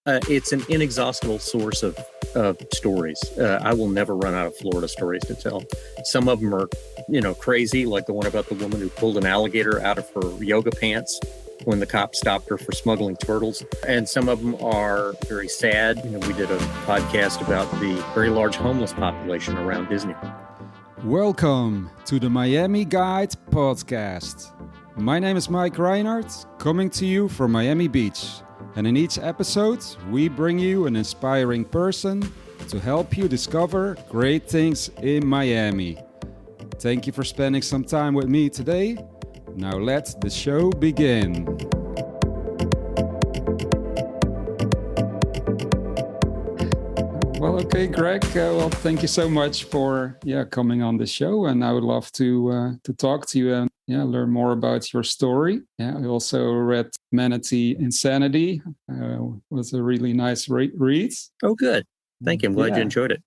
It's an inexhaustible source of stories. I will never run out of Florida stories to tell. Some of them are, crazy, like the one about the woman who pulled an alligator out of her yoga pants when the cops stopped her for smuggling turtles. And some of them are very sad. We did a podcast about the very large homeless population around Disney. Welcome to the Miami Guide podcast. My name is Mike Reinhardt, coming to you from Miami Beach. And in each episode, we bring you an inspiring person to help you discover great things in Miami. Thank you for spending some time with me today. Now let the show begin. Well, okay, Craig. Thank you so much for coming on the show, and I would love to talk to you and learn more about your story. I also read Manatee Insanity. Was a really nice read. Oh, good. Thank you. I'm glad you enjoyed it.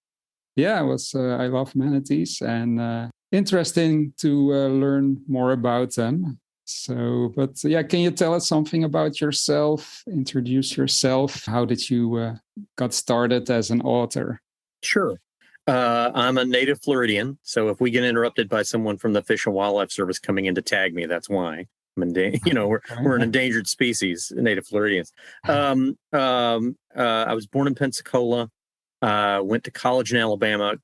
Yeah, it was. I love manatees, and interesting to learn more about them. Can you tell us something about yourself? Introduce yourself. How did you got started as an author? Sure. I'm a native Floridian, so if we get interrupted by someone from the Fish and Wildlife Service coming in to tag me, that's why. We're an endangered species, native Floridians. I was born in Pensacola, went to college in Alabama,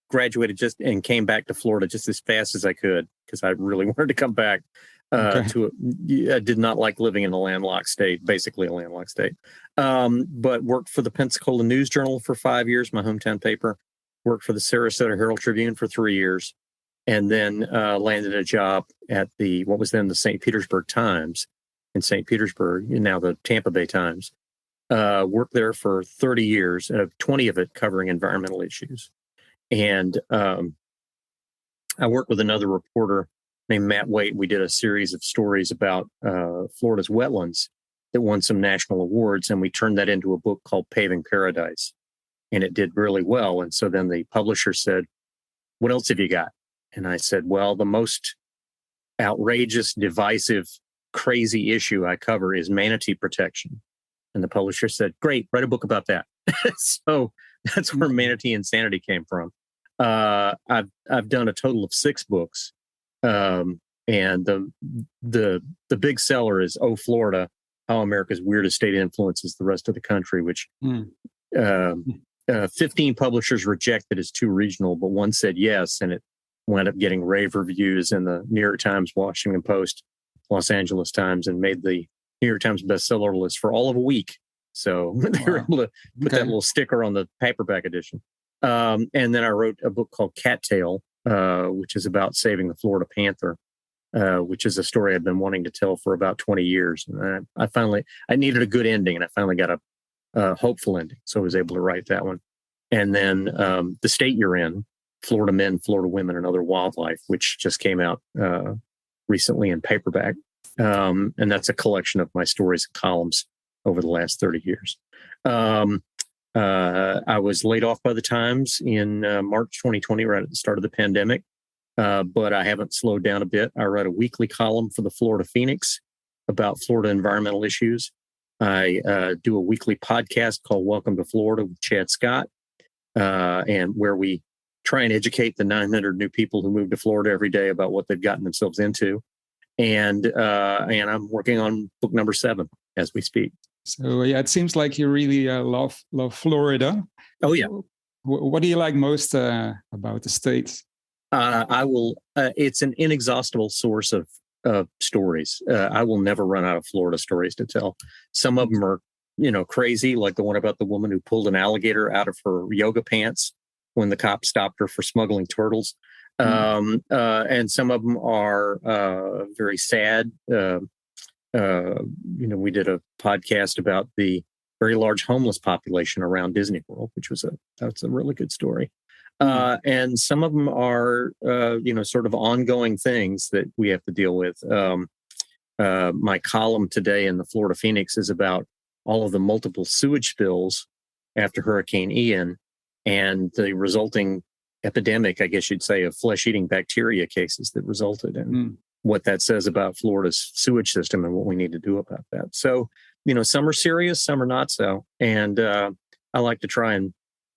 graduated and came back to Florida just as fast as I could because I really wanted to come back. I did not like living in a landlocked state, basically a landlocked state. But worked for the Pensacola News Journal for 5 years, my hometown paper. Worked for the Sarasota Herald Tribune for 3 years, and then landed a job at what was then the St. Petersburg Times in St. Petersburg, now the Tampa Bay Times. Worked there for 30 years, 20 of it covering environmental issues. And I worked with another reporter named Matt Waite. We did a series of stories about Florida's wetlands that won some national awards, and we turned that into a book called Paving Paradise. And it did really well. And so then the publisher said, "What else have you got?" And I said, "Well, the most outrageous, divisive, crazy issue I cover is manatee protection." And the publisher said, "Great, write a book about that." So that's where Manatee Insanity came from. I've done a total of 6 books. And the big seller is Oh, Florida, How America's Weirdest State Influences the Rest of the Country, which 15 publishers rejected as too regional, but one said yes, and it wound up getting rave reviews in the New York Times, Washington Post, Los Angeles Times, and made the New York Times bestseller list for all of a week. So they were able to put that little sticker on the paperback edition. And then I wrote a book called Cattail, which is about saving the Florida panther, which is a story I've been wanting to tell for about 20 years. And I needed a good ending, and I finally got a hopeful ending. So I was able to write that one. And then The State You're In, Florida Men, Florida Women, and Other Wildlife, which just came out recently in paperback. And that's a collection of my stories and columns over the last 30 years. I was laid off by the Times in March 2020, right at the start of the pandemic. But I haven't slowed down a bit. I write a weekly column for the Florida Phoenix about Florida environmental issues. I do a weekly podcast called Welcome to Florida with Chad Scott, and where we try and educate the 900 new people who move to Florida every day about what they've gotten themselves into. And I'm working on book number 7 as we speak. So it seems like you really love Florida. Oh yeah. What do you like most about the state? It's an inexhaustible source of stories. I will never run out of Florida stories to tell. Some of them are, crazy, like the one about the woman who pulled an alligator out of her yoga pants when the cops stopped her for smuggling turtles. And some of them are very sad. We did a podcast about the very large homeless population around Disney World, which that's a really good story. And some of them are, sort of ongoing things that we have to deal with. My column today in the Florida Phoenix is about all of the multiple sewage spills after Hurricane Ian and the resulting epidemic, I guess you'd say, of flesh-eating bacteria cases that resulted in what that says about Florida's sewage system and what we need to do about that. So some are serious, some are not so. And I like to try and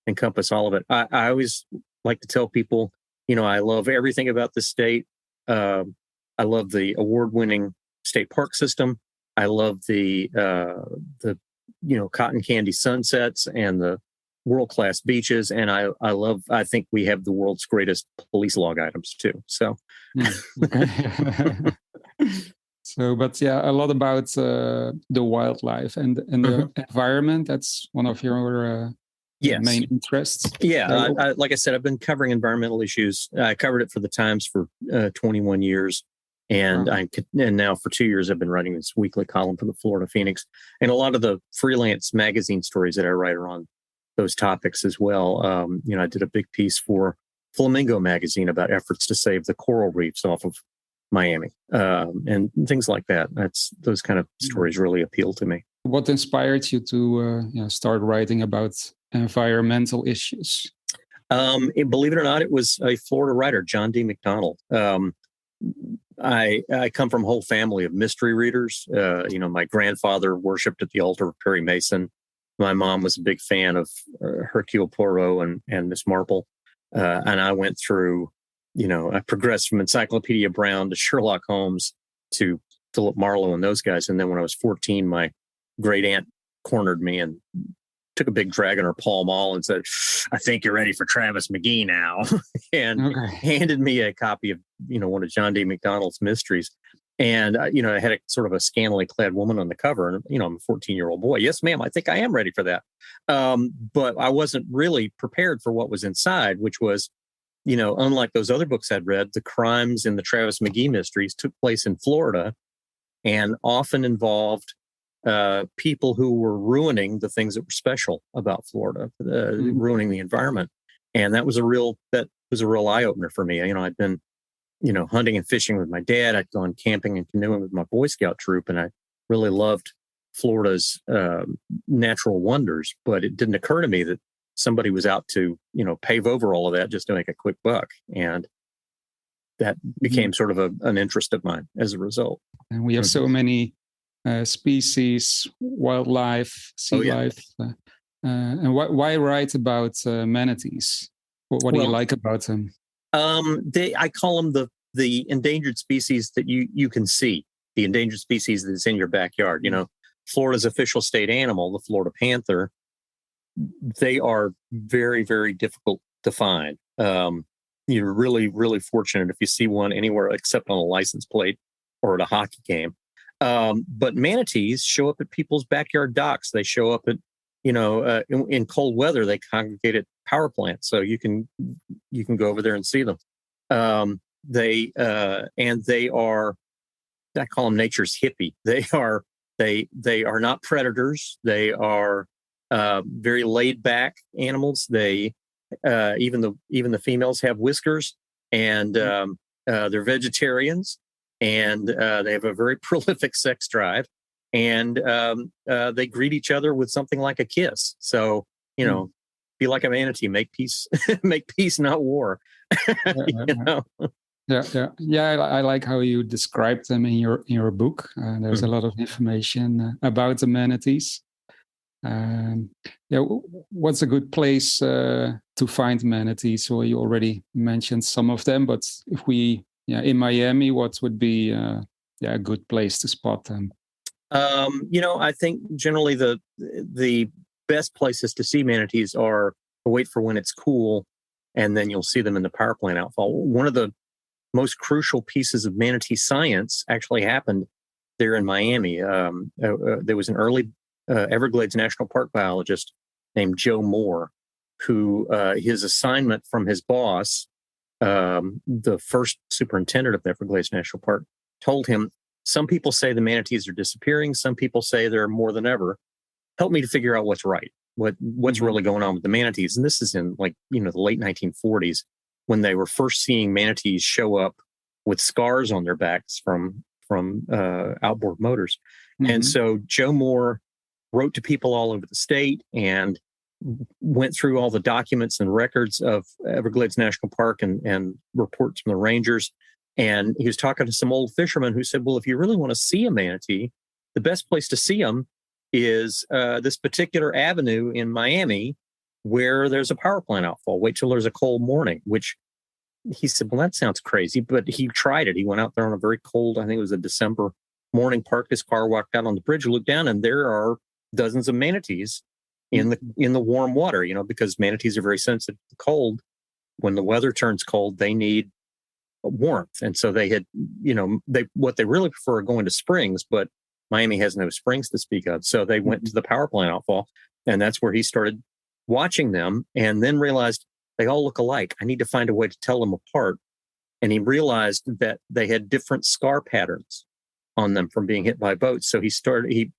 encompass all of it. I always like to tell people, I love everything about the state. I love the award-winning state park system. I love the cotton candy sunsets and the world-class beaches. And I think we have the world's greatest police log items too. So, okay. So, but yeah, a lot about the wildlife and the environment. That's one of your yes. main interests. Yeah, like I said, I've been covering environmental issues. I covered it for the Times for 21 years, and and now for 2 years I've been writing this weekly column for the Florida Phoenix, and a lot of the freelance magazine stories that I write are on those topics as well. I did a big piece for Flamingo magazine about efforts to save the coral reefs off of Miami, and things like that. Those kind of stories really appeal to me. What inspired you to start writing about environmental issues? Believe it or not, it was a Florida writer, John D. McDonald. I come from a whole family of mystery readers. My grandfather worshipped at the altar of Perry Mason. My mom was a big fan of Hercule Poirot and Miss Marple. And I went through, I progressed from Encyclopedia Brown to Sherlock Holmes to Philip Marlowe and those guys. And then when I was 14, my great aunt cornered me and took a big drag on her Pall Mall and said, "I think you're ready for Travis McGee now," and handed me a copy of, one of John D. McDonald's mysteries. And, I had a sort of a scantily clad woman on the cover. And, I'm a 14-year-old boy. Yes, ma'am, I think I am ready for that. But I wasn't really prepared for what was inside, which was, unlike those other books I'd read, the crimes in the Travis McGee mysteries took place in Florida and often involved people who were ruining the things that were special about Florida, ruining the environment. And that was a real eye opener for me. I'd been, hunting and fishing with my dad. I'd gone camping and canoeing with my Boy Scout troop, and I really loved Florida's natural wonders. But it didn't occur to me that somebody was out to, pave over all of that just to make a quick buck. And that became sort of an interest of mine as a result. And we have so many species, wildlife, sea life. And why write about manatees? What do you like about them? I call them the endangered species that you can see, the endangered species that's in your backyard. Florida's official state animal, the Florida panther, they are very, very difficult to find. You're really, really fortunate if you see one anywhere except on a license plate or at a hockey game. But manatees show up at people's backyard docks. They show up at, in cold weather, they congregate at power plants. So you can go over there and see them. They are, I call them nature's hippie. They are not predators. They are very laid back animals. They even the females have whiskers, and they're vegetarians, and they have a very prolific sex drive, and they greet each other with something like a kiss. So be like a manatee, make peace, make peace, not war. Yeah. I like how you describe them in your book. There's a lot of information about the manatees. What's a good place to find manatees? Well, you already mentioned some of them, but if we, in Miami, what would be a good place to spot them? I think generally the best places to see manatees are to wait for when it's cool, and then you'll see them in the power plant outfall. One of the most crucial pieces of manatee science actually happened there in Miami. There was an early Everglades National Park biologist named Joe Moore, who his assignment from his boss, the first superintendent of the Everglades National Park, told him, some people say the manatees are disappearing. Some people say they're more than ever. Help me to figure out what's right. What's really going on with the manatees. And this is in the late 1940s, when they were first seeing manatees show up with scars on their backs from outboard motors. And so Joe Moore wrote to people all over the state and went through all the documents and records of Everglades National Park and reports from the rangers. And he was talking to some old fishermen who said, well, if you really want to see a manatee, the best place to see them is this particular avenue in Miami where there's a power plant outfall. Wait till there's a cold morning, which he said, well, that sounds crazy, but he tried it. He went out there on a very cold, I think it was a December morning, parked his car, walked out on the bridge, looked down, and there are dozens of manatees in the warm water, because manatees are very sensitive to cold. When the weather turns cold, they need warmth. And so they had, what they really prefer are going to springs, but Miami has no springs to speak of. So they went to the power plant outfall, and that's where he started watching them, and then realized they all look alike. I need to find a way to tell them apart. And he realized that they had different scar patterns on them from being hit by boats. So he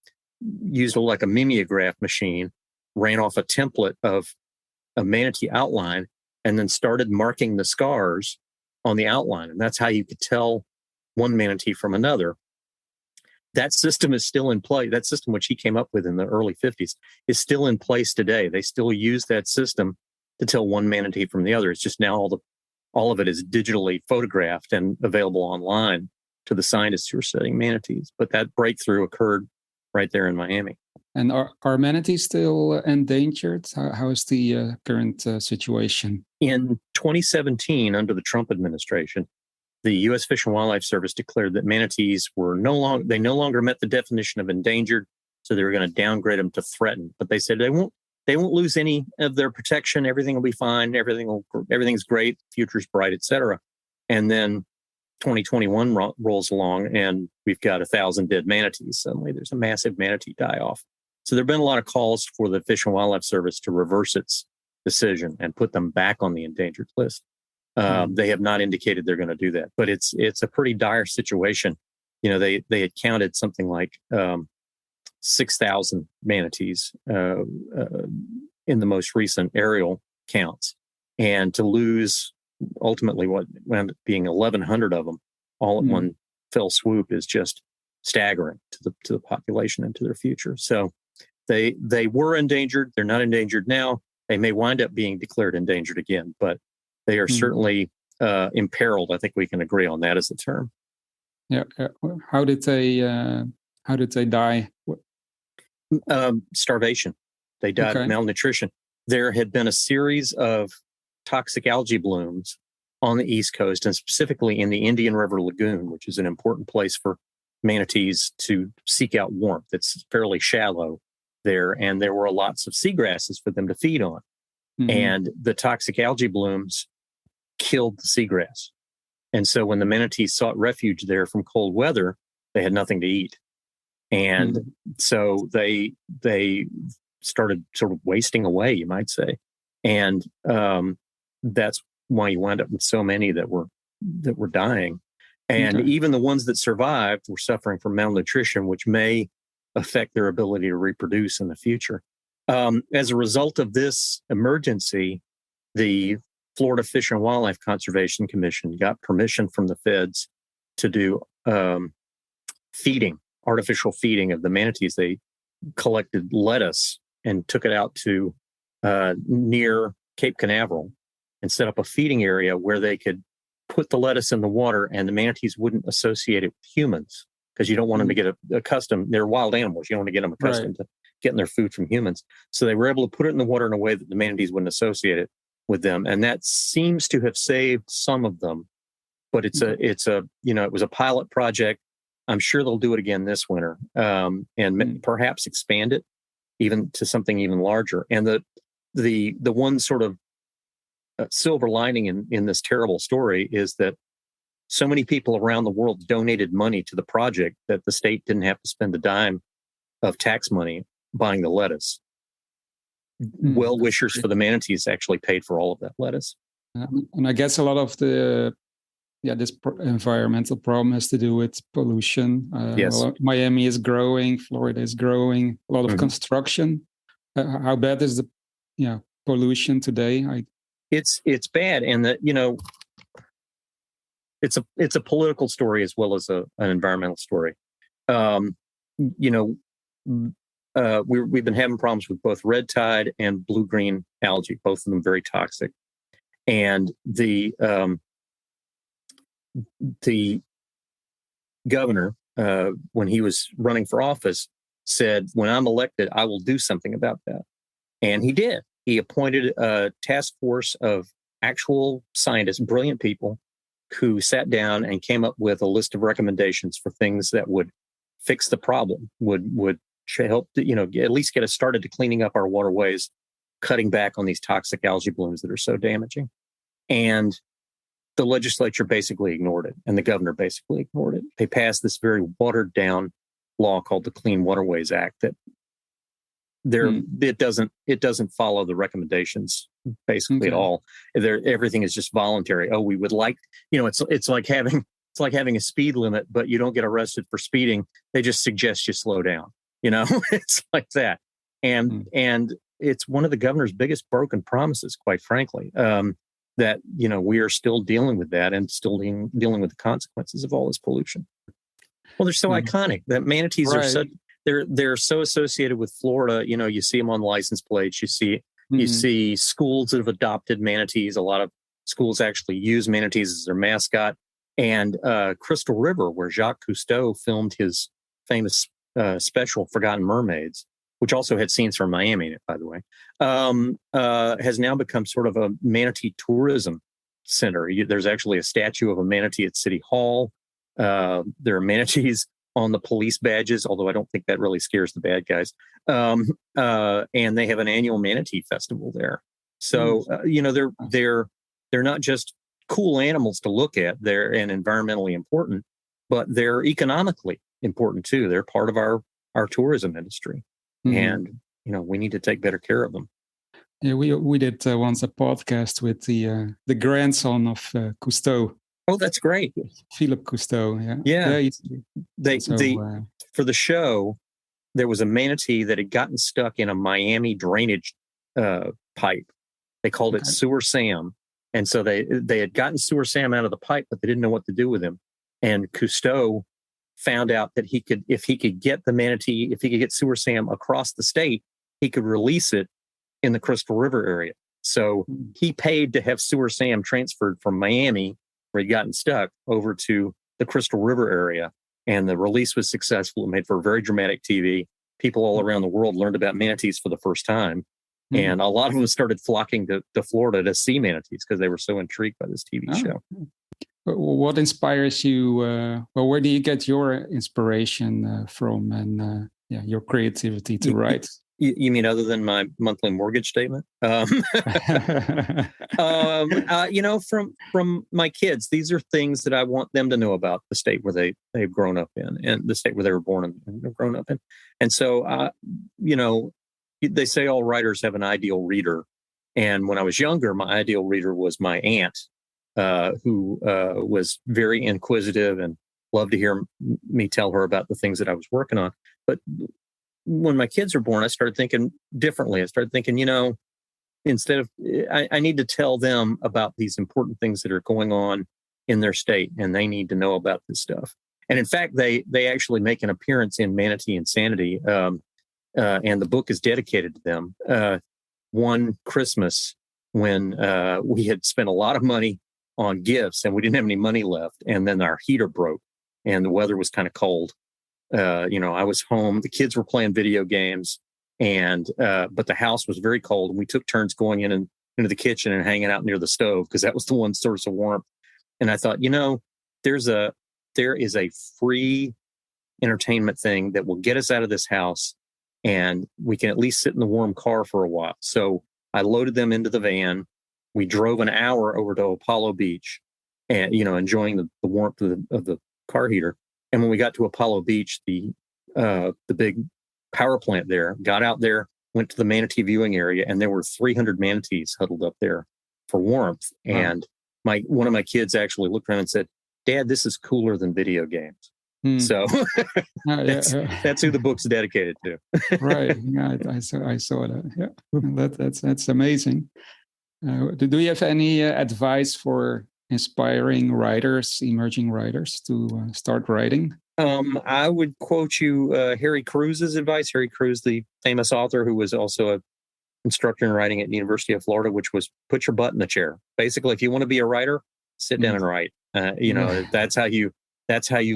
used like a mimeograph machine, ran off a template of a manatee outline, and then started marking the scars on the outline. And that's how you could tell one manatee from another. That system is still in play. That system, which he came up with in the early 50s, is still in place today. They still use that system to tell one manatee from the other. It's just now all of it is digitally photographed and available online to the scientists who are studying manatees. But that breakthrough occurred right there in Miami. And are manatees still endangered? How is the current situation? In 2017, under the Trump administration, the U.S. Fish and Wildlife Service declared that manatees were no longer met the definition of endangered, so they were going to downgrade them to threatened. But they said they won't lose any of their protection. Everything will be fine. Everything's great. Future's bright, etc. And then 2021 rolls along, and we've got 1,000 dead manatees. Suddenly, there's a massive manatee die-off. So there have been a lot of calls for the Fish and Wildlife Service to reverse its decision and put them back on the endangered list. They have not indicated they're going to do that, but it's a pretty dire situation. They had counted something like 6,000 manatees in the most recent aerial counts, and to lose ultimately what wound up being 1,100 of them all at one fell swoop is just staggering to the population and to their future. So they were endangered. They're not endangered now. They may wind up being declared endangered again, but they are certainly imperiled. I think we can agree on that as a term. Yeah. How did they die? Starvation. They died of malnutrition. There had been a series of toxic algae blooms on the East Coast, and specifically in the Indian River Lagoon, which is an important place for manatees to seek out warmth. It's fairly shallow there, and there were lots of seagrasses for them to feed on. And the toxic algae blooms killed the seagrass. And so when the manatees sought refuge there from cold weather, they had nothing to eat. And so they started sort of wasting away, you might say. And that's why you wind up with so many that were dying. And even the ones that survived were suffering from malnutrition, which may affect their ability to reproduce in the future. As a result of this emergency, the Florida Fish and Wildlife Conservation Commission got permission from the feds to do artificial feeding of the manatees. They collected lettuce and took it out to near Cape Canaveral and set up a feeding area where they could put the lettuce in the water, and the manatees wouldn't associate it with humans, because you don't want them to get accustomed. They're wild animals. You don't want to get them accustomed to getting their food from humans. So they were able to put it in the water in a way that the manatees wouldn't associate it with them. And that seems to have saved some of them. But it was a pilot project. I'm sure they'll do it again this winter, and perhaps expand it even to something even larger. And the one sort of silver lining in this terrible story is that so many people around the world donated money to the project that the state didn't have to spend a dime of tax money buying the lettuce. Well-wishers for the manatees actually paid for all of that lettuce. And I guess a lot of this environmental problem has to do with pollution. Yes. Miami is growing, Florida is growing, a lot of construction. How bad is the pollution today? It's bad, and it's a political story as well as an environmental story. We've been having problems with both red tide and blue-green algae, both of them very toxic. And the governor, when he was running for office, said, when I'm elected, I will do something about that. And he did. He appointed a task force of actual scientists, brilliant people, who sat down and came up with a list of recommendations for things that would fix the problem, would help, at least get us started to cleaning up our waterways, cutting back on these toxic algae blooms that are so damaging. And the legislature basically ignored it, and the governor basically ignored it. They passed this very watered down law called the Clean Waterways Act that it doesn't follow the recommendations basically at all. Everything is just voluntary. Oh, we would like, it's like having a speed limit, but you don't get arrested for speeding. They just suggest you slow down. It's like that. And it's one of the governor's biggest broken promises, quite frankly, that, we are still dealing with that and still dealing with the consequences of all this pollution. Well, they're so iconic. That manatees are such, they're so associated with Florida. You see them on license plates. You see schools that have adopted manatees. A lot of schools actually use manatees as their mascot. And Crystal River, where Jacques Cousteau filmed his famous special Forgotten Mermaids, which also had scenes from Miami in it, by the way, has now become sort of a manatee tourism center. There's actually a statue of a manatee at City Hall. There are manatees on the police badges, although I don't think that really scares the bad guys. And they have an annual manatee festival there. So, they're not just cool animals to look at. They're environmentally important, but they're economically important too. They're part of our tourism industry. And, we need to take better care of them. Yeah, we did once a podcast with the grandson of Cousteau. Oh, that's great. Philippe Cousteau. Yeah. For the show, there was a manatee that had gotten stuck in a Miami drainage pipe. They called it Sewer Sam. And so they had gotten Sewer Sam out of the pipe, but they didn't know what to do with him. And Cousteau found out that if he could get the manatee, if he could get Sewer Sam across the state, he could release it in the Crystal River area. So he paid to have Sewer Sam transferred from Miami, where he'd gotten stuck, over to the Crystal River area. And the release was successful. It made for a very dramatic TV. People all around the world learned about manatees for the first time. And a lot of them started flocking to Florida to see manatees because they were so intrigued by this TV show. What inspires you? Where do you get your inspiration from and your creativity to write? You mean other than my monthly mortgage statement? From my kids, these are things that I want them to know about the state where they've grown up in, and the state where they were born and have grown up in. And so, they say all writers have an ideal reader. And when I was younger, my ideal reader was my aunt, who was very inquisitive and loved to hear me tell her about the things that I was working on. But when my kids were born, I started thinking differently. I started thinking, instead of, I need to tell them about these important things that are going on in their state, and they need to know about this stuff. And in fact, they actually make an appearance in Manatee Insanity, and the book is dedicated to them. One Christmas, when we had spent a lot of money on gifts and we didn't have any money left, and then our heater broke and the weather was kind of cold. I was home, the kids were playing video games, and but the house was very cold, and we took turns going into the kitchen and hanging out near the stove because that was the one source of warmth. And I thought, there is a free entertainment thing that will get us out of this house, and we can at least sit in the warm car for a while. So I loaded them into the van. We drove an hour over to Apollo Beach, and enjoying the warmth of the car heater. And when we got to Apollo Beach, the big power plant there, got out there, went to the manatee viewing area, and there were 300 manatees huddled up there for warmth. Wow. And one of my kids actually looked around and said, "Dad, this is cooler than video games." So that's who the book's dedicated to. Right. Yeah, I saw that. Yeah, that's amazing. Do you have any advice for inspiring writers, emerging writers, to start writing? I would quote you Harry Cruz's advice. Harry Cruz, the famous author who was also an instructor in writing at the University of Florida, which was put your butt in the chair. Basically, if you want to be a writer, sit down and write. That's how you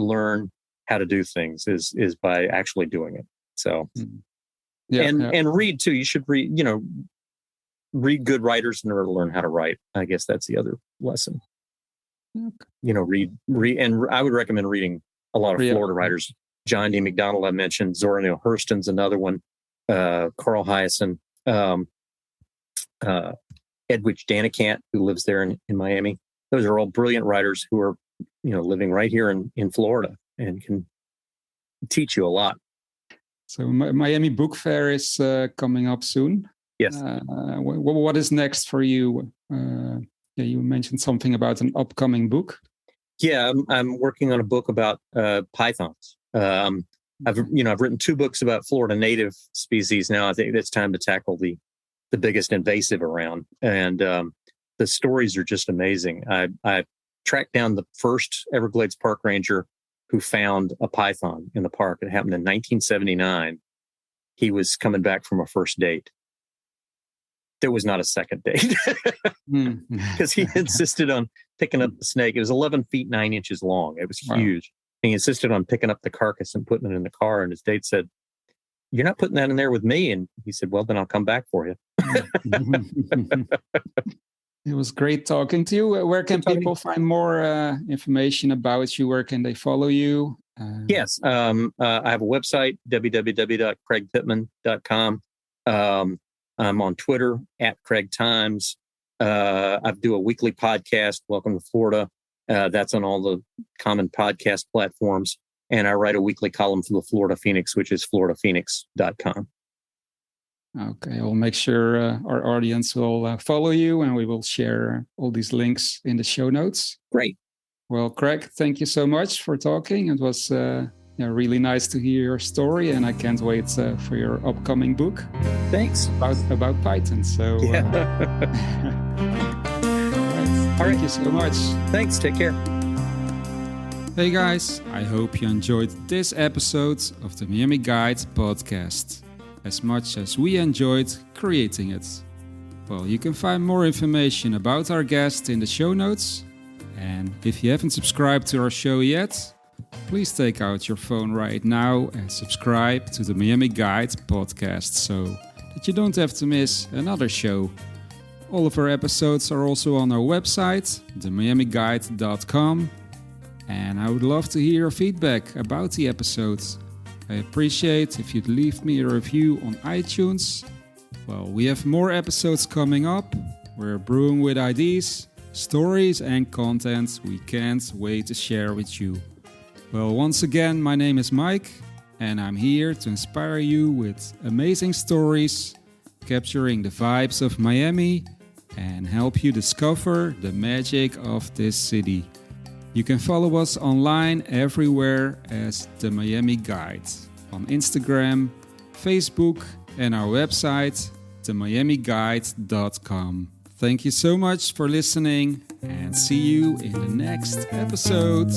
learn how to do things is by actually doing it. So, yeah, and read too. You should read, read good writers in order to learn how to write. I guess that's the other lesson. Okay. Read, and I would recommend reading a lot of Florida writers. John D. McDonald, I mentioned. Zora Neale Hurston's another one. Carl Hyacin, Edwidge Danicant, who lives there in Miami. Those are all brilliant writers who are, living right here in Florida and can teach you a lot. So Miami Book Fair is coming up soon. Yes. What is next for you? You mentioned something about an upcoming book. Yeah, I'm working on a book about pythons. I've written 2 books about Florida native species. Now I think it's time to tackle the biggest invasive around, and the stories are just amazing. I tracked down the first Everglades park ranger who found a python in the park. It happened in 1979. He was coming back from a first date. There was not a second date because he insisted on picking up the snake. It was 11 feet 9 inches long. It was huge. And he insisted on picking up the carcass and putting it in the car. And his date said, "You're not putting that in there with me." And he said, "Well, then I'll come back for you." It was great talking to you. Where can people find more information about you? Where can they follow you? Yes. I have a website, www.craigpittman.com. I'm on Twitter @CraigTimes. I do a weekly podcast, Welcome to Florida. That's on all the common podcast platforms. And I write a weekly column for the Florida Phoenix, which is floridaphoenix.com. Okay, I'll make sure our audience will follow you, and we will share all these links in the show notes. Great. Well, Craig, thank you so much for talking. It was really nice to hear your story, and I can't wait for your upcoming book. Thanks. About pythons. So, yeah. All right. Thank you so much. Thanks. Take care. Hey guys, I hope you enjoyed this episode of the Miami Guide podcast as much as we enjoyed creating it. Well, you can find more information about our guest in the show notes. And if you haven't subscribed to our show yet, please take out your phone right now and subscribe to the Miami Guide podcast so that you don't have to miss another show. All of our episodes are also on our website, themiamiguide.com. And I would love to hear your feedback about the episodes. I appreciate if you'd leave me a review on iTunes. Well, we have more episodes coming up. We're brewing with ideas, stories and content we can't wait to share with you. Well, once again, my name is Mike, and I'm here to inspire you with amazing stories, capturing the vibes of Miami, and help you discover the magic of this city. You can follow us online everywhere as The Miami Guide, on Instagram, Facebook, and our website, themiamiguide.com. Thank you so much for listening, and see you in the next episode.